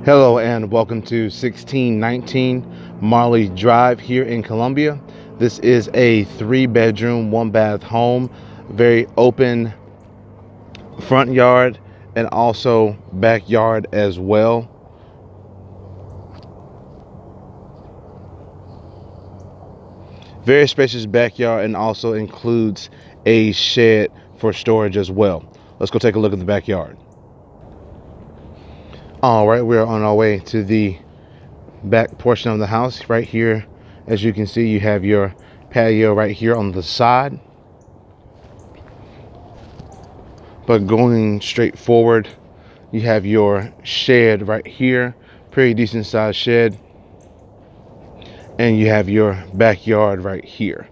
Hello and welcome to 1619 Marley Drive here in Columbia. This is a 3-bedroom, 1-bath home, very open front yard and also backyard as well. Very spacious backyard and also includes a shed for storage as well. Let's go take a look at the backyard. All right, we're on our way to the back portion of the house. Right here, as you can see, you have your patio right here on the side, but going straight forward you have your shed right here, pretty decent sized shed, and you have your backyard right here.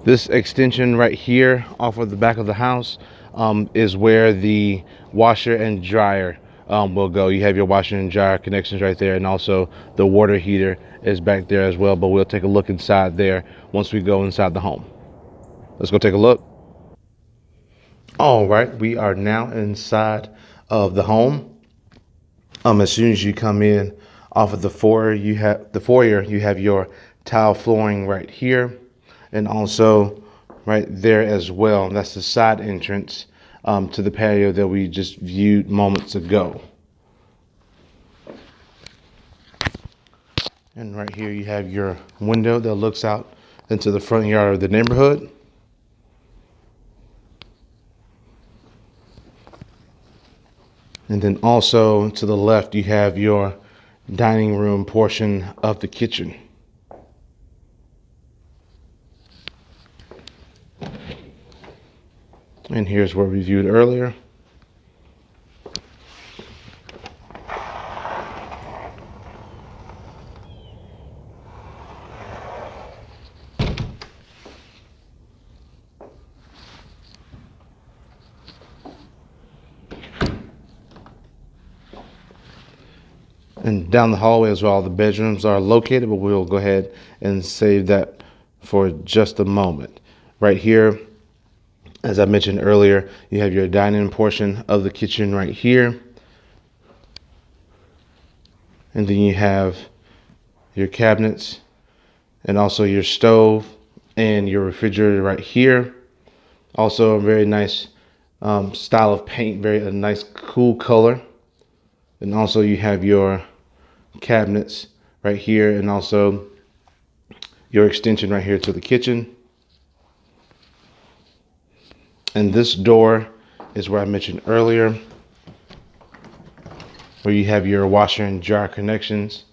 This extension right here off of the back of the house is where the washer and dryer will go. You have your washer and dryer connections right there, and also the water heater is back there as well, but we'll take a look inside there once we go inside the home. Let's go take a look. All right, we are now inside of the home. As soon as you come in off of the foyer, you have your tile flooring right here, and also right there as well. And that's the side entrance to the patio that we just viewed moments ago. And right here you have your window that looks out into the front yard of the neighborhood. And then also to the left, you have your dining room portion of the kitchen. And here's what we viewed earlier. And down the hallway as well, the bedrooms are located, but we'll go ahead and save that for just a moment. Right here, as I mentioned earlier, you have your dining portion of the kitchen right here. And then you have your cabinets and also your stove and your refrigerator right here. Also a very nice style of paint, a nice cool color. And also you have your cabinets right here, and also your extension right here to the kitchen. And this door is where I mentioned earlier, where you have your washer and dryer connections.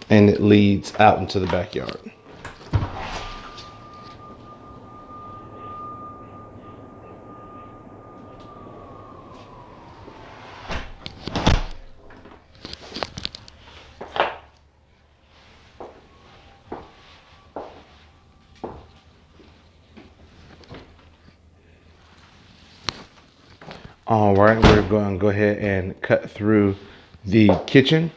And it leads out into the backyard. All right, we're going to go ahead and cut through the kitchen.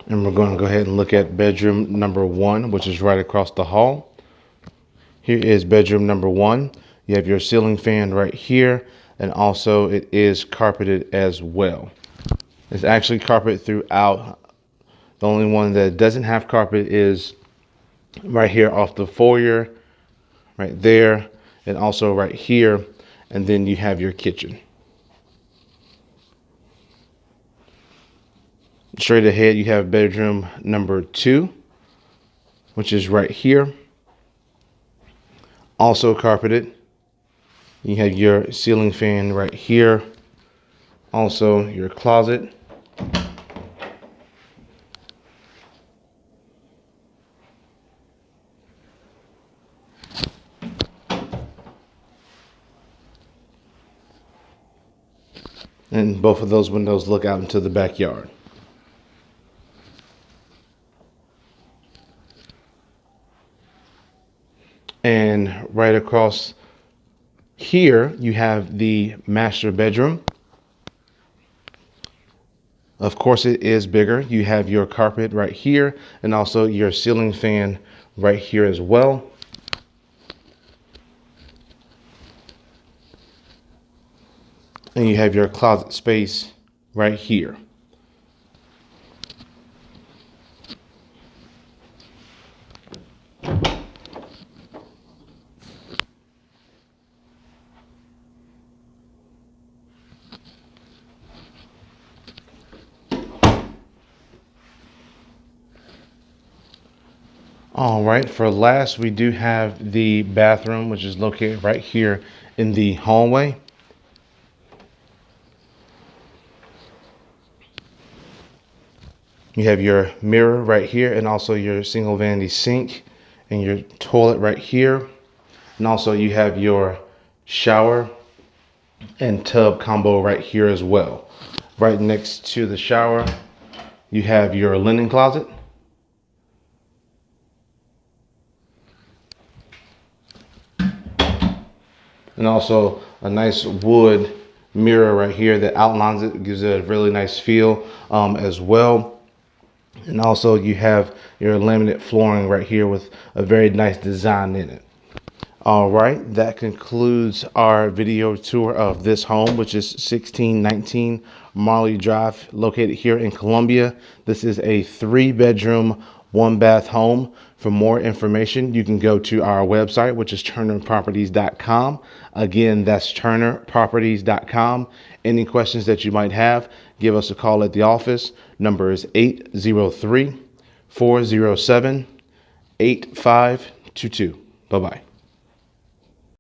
And we're going to go ahead and look at bedroom number 1, which is right across the hall. Here is bedroom number 1. You have your ceiling fan right here, and also it is carpeted as well. It's actually carpeted throughout. The only one that doesn't have carpet is right here off the foyer, right there, and also right here. And then you have your kitchen. Straight ahead, you have bedroom number 2, which is right here. Also carpeted. You have your ceiling fan right here. Also your closet. And both of those windows look out into the backyard. And right across here, you have the master bedroom. Of course, it is bigger. You have your carpet right here and also your ceiling fan right here as well. And you have your closet space right here. All right, for last, we do have the bathroom, which is located right here in the hallway. You have your mirror right here and also your single vanity sink and your toilet right here. And also you have your shower and tub combo right here as well. Right next to the shower, you have your linen closet. And also a nice wood mirror right here that outlines it, gives it a really nice feel as well. And also you have your laminate flooring right here with a very nice design in it. All right, that concludes our video tour of this home, which is 1619 Marley Drive, located here in Columbia. This is a 3-bedroom, 1-bath home. For more information, you can go to our website, which is turnerproperties.com. Again, that's turnerproperties.com. Any questions that you might have, give us a call at the office. Number is 803-407-8522. Bye-bye.